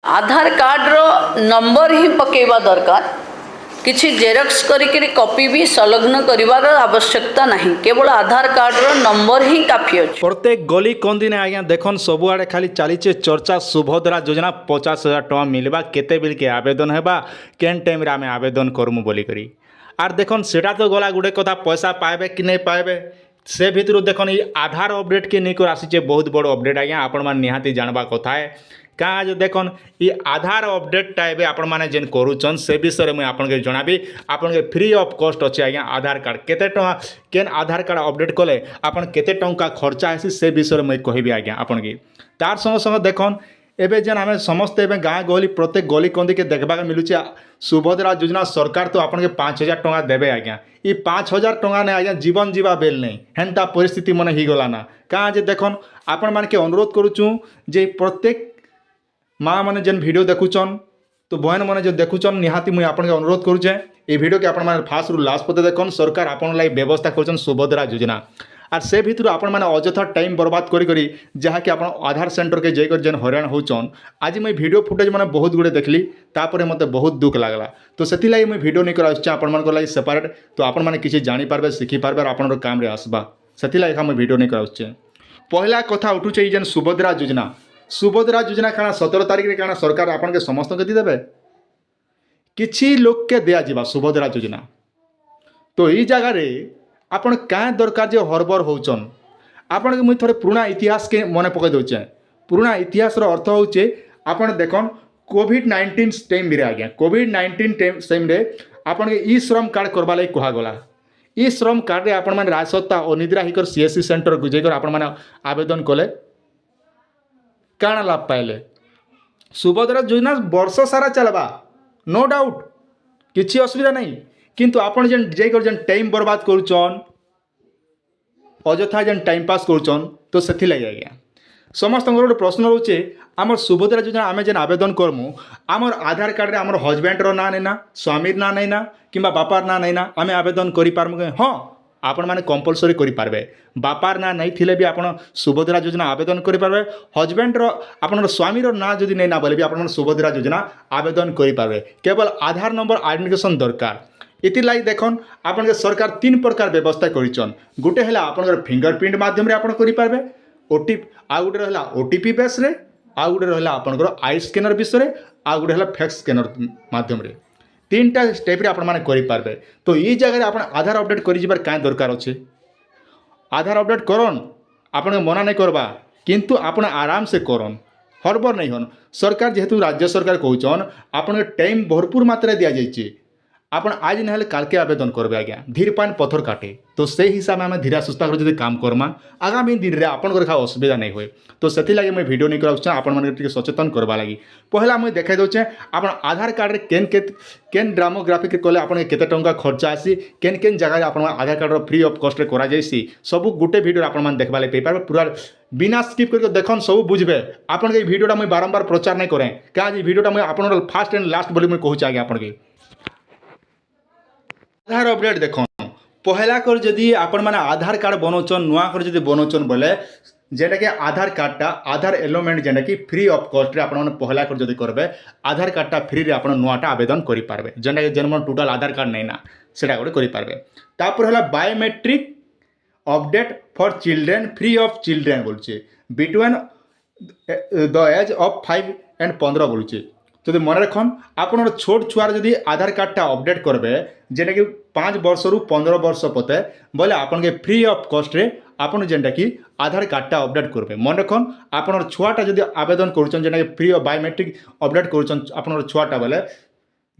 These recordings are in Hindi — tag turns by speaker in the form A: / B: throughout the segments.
A: आधार कार्ड नंबर ही पकेवा दरकार किसी जेरक्स करी कॉपी भी संलग्न करिवार आवश्यकता नहीं केवल आधार कार्ड नंबर ही काफी अच्छे।
B: प्रत्येक गली कंदी ने आज्ञा देखन सबुआड़े खाली चलीचे चर्चा सुभद्रा योजना 50,000 टଙ୍କା मिलवा केते बिल के आवेदन हेबा केन टाइम रे आमे आवेदन करमु बोली करी आर देखन सेटा तो गला गुड़े कथा पैसा पाइबे कि नहीं पाइबे से भितर देखन ये आधार अपडेट के नहीं आसीचे बहुत बड़ अपडेट आज्ञा आपण मान निहाती जानबा कथा है क्या जो देखन ये आधार अपडेटा एवं आपण मैंने जेन करुचन से विषय में आपके जनाबी आपन फ्री ऑफ कॉस्ट अच्छे आज्ञा आधार कार्ड केते टଙ୍କା केन आधार कार्ड अपडेट कले आपन केते टଙ୍କା खर्चा है से विषय में कहबी आज्ञा आपन की तार संग संग देखन एबे जेन आम समस्ते एवं गाँ गहली प्रत्येक गली कंदी के देखा मिलूचे सुभद्रा योजना सरकार तो आपन के 5,000 टଙ୍କା देवे आज्ञा ये 5,000 टଙ୍କା ने आज्ञा जीवन जीवा बेल नहीं हेन्ता परिस्थिति मन ही गला ना क्या जे देखन आपण मान के अनुरोध करुचु जे प्रत्येक माँ मैंने जेन वीडियो देखुचन तो बहन मैंने जो देखुचन निहाती मुझे आपन के अनुरोध करुचे ये वीडियो के आपण मैंने फास्ट रु लास्ट पते देखन सरकार आपन लाई व्यवस्था करछन सुभद्रा योजना आर से भितर आपण मैंने अଯଥା टाइम बर्बाद करी जहाँकि आप आधार सेंटर के जाकर जेन हरान होचन आज मुझे वीडियो फुटेज मैंने बहुत गुड़े देखली तापर मत बहुत दुख लगला तो से मुझे वीडियो नहीं कर आपण सेपरेट तो आपण मैंने किसी जानीपारे शिखिपारे आपण काम आसबा से मुझे वीडियो नहीं कर पहला कथा उठुचे जेन सुभद्रा योजना काना 17 तारीख रे काना सरकार आपन के समस्त के देबे किछि लोक के दिया जिबा सुभद्रा योजना तो ई जगह रे आपन का दरकार जे हरबर होचन आपन के मुई थोड़े पुराना इतिहास के मने पके दोचे पुराना इतिहास रो अर्थ होचे आपन देखन कोविड-19 टाइम रे आज्ञा कोविड-19 टाइम रे आपन के ई श्रम कार्ड करबा लई कहा गला ई श्रम कार्ड रे आपन माने राजसत्ता अनिद्रा हिकर सीएससी सेंटर को जेकर आपन माने आवेदन कले काण लाभ पाइले सुभद्रा योजना वर्ष सारा चलबा नो डाउट किसी असुविधा नहीं किंतु आपन जेन जेकर जेन टाइम बर्बाद करुचन अଯଥା जेन टाइम पास करुचन तो से आज्ञा समस्त गोटे प्रश्न रोचे आमर सुभद्रा योजना आम जेन आवेदन करमु आमर आधार कार्ड रे आमर हजबैंड ना नहीं ना स्वामी ना नहीं ना कि बापार ना नहीं ना आम आवेदन करें हाँ आपण मैंने कंपलसरी करें बापार ना नहीं थिले भी आपण सुभद्रा योजना आवेदन करें हजबैंड आपण स्वामी ना जदि नहीं ना बोले भी आपण सुभद्रा योजना आवेदन करें केवल आधार नंबर आइडेंटिफिकेशन दरकार इति लागी देखन आपण के सरकार 3 प्रकार व्यवस्था करिचन गोटे है आपण फिंगरप्रिंट माध्यम रे आपण करें ओटीपी आ गोटे रहा ओटीपी बेस रे आ गोटे रहा आपण आई स्कैनर विषय आ गोटे है फैक्स स्कैनर माध्यम रे 3टा स्टेप रे आपण माने करि पारबे तो ई जगह आपण आधार अपडेट करि जिबार काई दरकार अछि आधार अपडेट करन आपण मना नहीं करबा किंतु आपण आराम से करन हरबर नहीं हन सरकार जेहेतु राज्य सरकार कहउचन आपण टाइम भरपूर मात्रा दिया जाइछि आपण आज नहले काल के आवेदन करबे आज्ञा धीर पान पत्थर काटे तो से हिसाब में आम धीरा सुस्ता कर जदि काम करमा आगामी दिन रे आपण घर असुविधा नहीं हुए तो से लगे मुझे वीडियो नहीं कराऊँ आपण मैंने सचेतन करवा लगी पहला मुझे देखा दूचे आप आधार कार्ड रे केन डेमोग्राफिक कले आपन केते टंका खर्चा आसी केन केन जगह आप आधार कार्ड फ्री ऑफ कॉस्ट रे करा जाइसी सब गोटे वीडियो आपण मैंने देखा लगे पारे पूरा बिना स्किप करके देखन सब बुझे आपन के वीडियोटा मुझे बारंबार प्रचार नहीं करें क्या वीडियोटा मुझे आप फास्ट एंड लास्ट बोली मुझे कहूँ आगे आपन के आधार अपडेट देखो पहला कर जदि आपण माने आधार कार्ड बनौचन नुआ कर जदि बनौचन बोले जेटा कि आधार कार्डटा आधार एलोमेंट जेटा कि फ्री ऑफ कॉस्ट रे आपण माने पहला कर जदि करबे आधार कार्डटा फ्री रे आपण नुआटा आवेदन करि पारबे जेटा कि जन्म टोटल आधार कार्ड नहीं ना सेटा गोटे करि पारबे तापर हला biometric update for children free of children बोलछे between the age of 5 and 15 बोलछे तो मन रखन आप छोट छुआर जदि आधार कार्डटा अपडेट करेंगे जेटा कि 5 वर्ष रु 15 वर्ष पते बोले आपन के फ्री ऑफ कॉस्ट रे आपन जेटा कि आधार कार्डटा अपडेट करेंगे मन रखन आप छुआटा जदि आवेदन करुचन जेटा कि फ्री ऑफ बायोमेट्रिक अपडेट करुचन आपन छुआटा बोले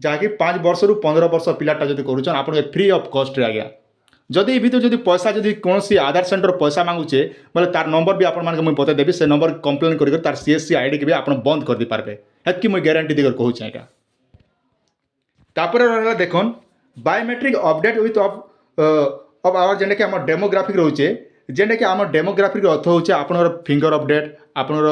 B: जहाँकि 5 वर्ष रु 15 वर्ष पिलाटा जदि करुचन आपन के फ्री ऑफ कॉस्ट रे आज्ञा जदि भीतर जदि पैसा जदि कौन आधार सेंटर पैसा मांगुचे बोले तार नंबर भी आपण मुझे बता देवी से नंबर कंप्लेन कर तार सीएससी आईडी के भी आप बंद कर दी पारे हेतु मुझे ग्यारंटी देकर कहूँ यहाँ तापर रहा देखन biometric update with of our जेटा कि आम डेमोग्राफिक रोचे जेटा कि आम डेमोग्राफिक अर्थ होचे आपनर फिंगर अपडेट आपनर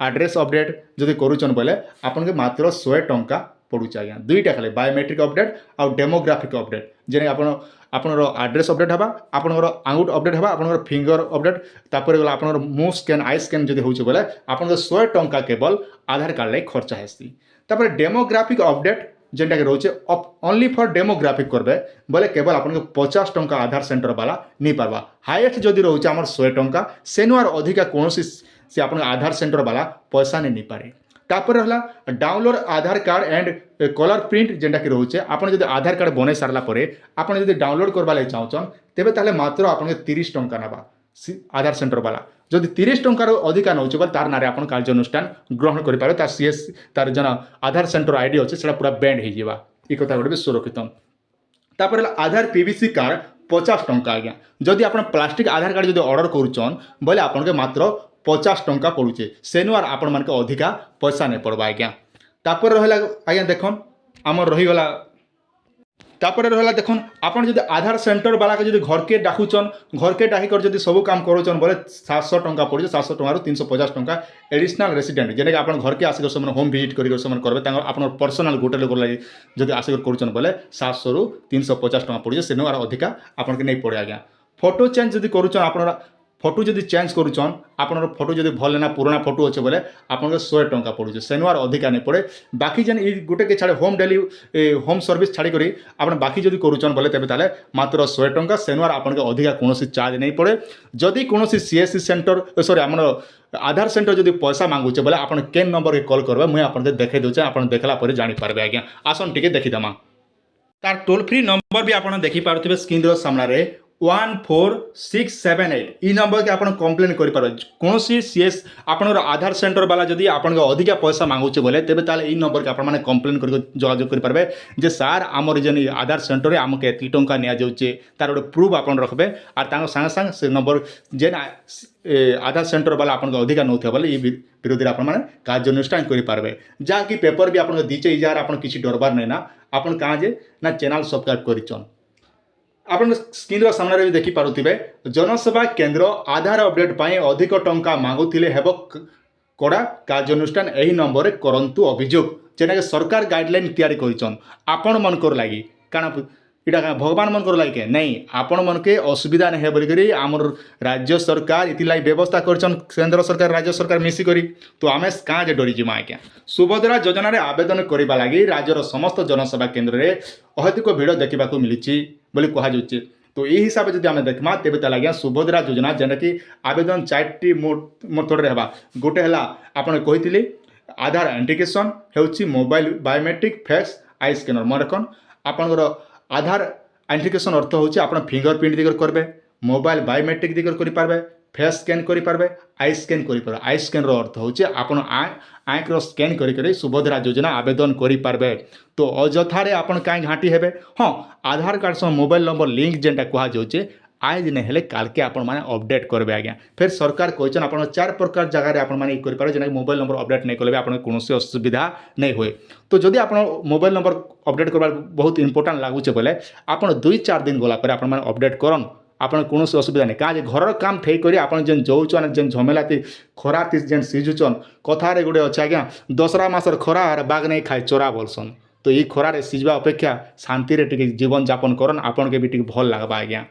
B: एड्रेस अपडेट जदि करुचन बोले आपन के मात्र 100 टंका पड़ुचे आज्ञा दुईटा खाली बायोमेट्रिक अपडेट आउ डेमोग्राफिक अपडेट जेने आपणर आड्रेस अपडेट हवा आपणर आंगुठ अपडेट हवा आपणर फिंगर अपडेट तापर गला आपणर मुह स्कैन आई स्कैन जदि होउछ बोले आपणर 100 टंका केवल आधार कार्ड लाइक खर्चा हेसी। तापर डेमोग्राफिक अपडेट जेनटा के रोचे ओनली फॉर डेमोग्राफिक करबे बोले केवल आपन 50 टंका आधार सेंटर वाला नहीं पारबा। हाईएस्ट जदि रोचे हमर 100 टंका सेनुआर अधिका कोनोसी से आपन आधार सेंटर वाला पैसा नहीं पारे। तापर रहला download Aadhaar card and colour print जेनटा कि रोचे आपन जदि आधार कार्ड बने सारला परे आपन जदि डाउनलोड करबा लागि चाहछन तेबे ताले मात्र आपन 30 टंका नबा आधार सेंटर वाला जदि 30 टंकार अधिका नौचे बोले तार नारे आपन कार्यानुष्ठान ग्रहण करि पारे तार सीएस तार जन आधार सेंटर आईडी अछि सेटा पूरा बैंड हे जिवा ई कथा गोटे सुरक्षित। तापर आधार पीवीसी कार्ड 50 टंका आज्ञा जदि आपन प्लास्टिक आधार कार्ड जदि ऑर्डर करूछन बोले आपन के मात्र 50 टंका पड़ुचे सेनुआर आपण मान के अधिका पैसा नहीं पड़वा आज्ञा। तापर रहला आज्ञा देखन आमर रही गला तापर रहला देखन आपन जदि आधार सेंटर वाला के जदि घर के डाकुचन घर के डाही कर जदि सब काम करूचन बोले 700 टंका पड़े 700 टंका 350 टंका एडिशनल रेसिडेंट जेने आपन घर के आसिक समय होम विजिट करी समय करबे तांगर आपन पर्सनल गोटे लोक लागि जदि आसिक करूचन बोले 700 रु 350 टंका पड़े सेनो आर अधिका आपन के नहीं पड़े आज्ञा। फोटो चेंज जदि करूचन आपन फोटो जदि चेंज करूचन आपनर फोटो जदि भल ना पुराना फोटो अच्छे बोले आपन 100 टंका पड़ुचे सेनुआर अधिका नहीं पड़े। बाकी जेन ई गोटे के छाड़े होम डेली होम सर्विस छाड़ी करी आपन बाकी जदि करूचन बोले तेबे ताले मात्र 100 टंका सेनुआर आपन के अधिका कोनोसी चार्ज नहीं पड़े। जदि कोनोसी सीएससी सेंटर सॉरी हमर आधार सेंटर जदि पैसा मांगुचे बोले आपन केन नंबर के कॉल करबे मुई आपन के देखे दोचे आपन देखला परे जानि पारबे आज्ञा। आसन टिके देखि दमा तार टोल फ्री नंबर भी आपन देखि पारुथिबे स्क्रीन रो सामना रे 14678 ई नंबर के आपन कंप्लेन करि पारो कोनोसी सीएस आपनर आधार सेंटर वाला जदि आपन के अधिका पैसा मांगुचे बोले तेबे ताले ई नंबर के आपन माने कंप्लेन करि जोगाजोग करि पारबे जे सार हमर जेन आधार सेंटर रे हमके एति टंका निया जाउचे तार गोटे प्रूफ आपन रखबे आर तांग संग संग से नंबर जेन आधार सेंटर वाला आपन के अधिका नउथे बोले ई विरोधी आपन माने कार्यानुष्ठान करि पारबे जा कि पेपर भी आपन दीचे इजार आपन किछि डरबार नै ना आपन कहाँ जे ना चैनल सब्सक्राइब करिचन। आपन स्क्रीन सामने भी देखि पारुथिबे जनसेवा केंद्र आधार अपडेट पाए अधिक टंका मागुथिले हेबो कड़ा कार्यानुष्ठान एही नंबर रे करंतु अभियोग जेना के सरकार गाइडलाइन तैयारी करिचन आपन मन कर लागि काना इटा भगवान मन कर लागि के नहीं आपन मन के असुविधा नहीं है बोली करी हमर राज्य सरकार इति लागि व्यवस्था करचन केंद्र सरकार राज्य सरकार मिसी करी तो आमे का जे डरी जिमा आज्ञा। सुभद्रा योजना रे आवेदन करिबा लागि राज्यर समस्त जनसेवा केंद्र रे अधिक भीड़ देखा मिली बोली कह जाउची। तो यही हिसाब से जब आम देखमा तेबे ताल आज्ञा सुभद्रा योजना जेना कि आवेदन 4टी मेथड रे हेबा गोटे हला आपन कहितली आधार एंट्रिकेशन हेउची mobile biometric face eye scanner मन रखन आपनर आधार एंट्रिकेशन अर्थ होची आपन फिंगरप्रिंट दिगर करबे मोबाइल बायोमेट्रिक दिगर करि पारबे फेस स्कैन करि पारबे आई स्कैन करि पारबे आई स्कैन रो अर्थ होची आपन आँख रो स्कैन करी सुभद्रा योजना आवेदन करि पारबे। तो अଯଥାରେ आपन काई घाटी हेबे हाँ आधार कार्ड सह मोबाइल नंबर लिंक जेनटा कहा जाउचे आज नहीं हेले काल के आपन माने अपडेट करबे आज्ञा। फिर सरकार कहछन आपन 4 प्रकार जगह रे आपन माने करि पारे जेना मोबाइल नंबर अपडेट नहीं करबे आपन कोनोसी असुविधा नहीं होए। तो जदि आपन मोबाइल नंबर अपडेट करबा बहुत इंपोर्टेंट लागुचे बोले आपन 2-4 दिन गला पर आपन माने अपडेट करन आपन कोनोसी असुविधा नहीं कहाँ घर काम थई करी आपन जेन जोउचन जेन झमेला ती खरा ती जेन सिजुचन कथा रे गुडे अछि आज्ञा दसरा मासर खरा आर बाग नहीं खाए चोरा बोलसन। तो ये खरार सिजवा अपेक्षा शांति रे टिके जीवन यापन करन आपन के भी टिके भल लागबा आज्ञा।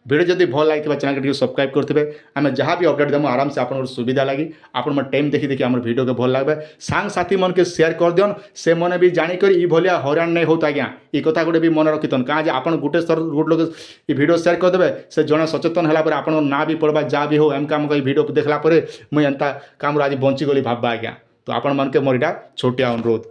B: वीडियो जदि भल लागिबा चैनल के टिके सब्सक्राइब करथिबे आमे जहाँ भी अपडेट देमु आराम से आपन सुविधा लागी आपन मन टाइम देखि देखि हमर वीडियो के भल लागबे सांग साथी मन के शेयर कर दियन से मने भी जानि कर ई भलिया हैरान नहीं होत आज्ञा। ई कथा गुडे भी मन रखितन कहाँ जे आपन गुटे सर गुट लोग ई वीडियो शेयर कर देबे से जने सचेतन हला पर आपन ना भी पड़बा जा भी हो एम काम के वीडियो देखला पर मुई एंता काम आज बंची गली भाबबा आज्ञा। तो आपन मन के मोर इटा छोटिया अनुरोध।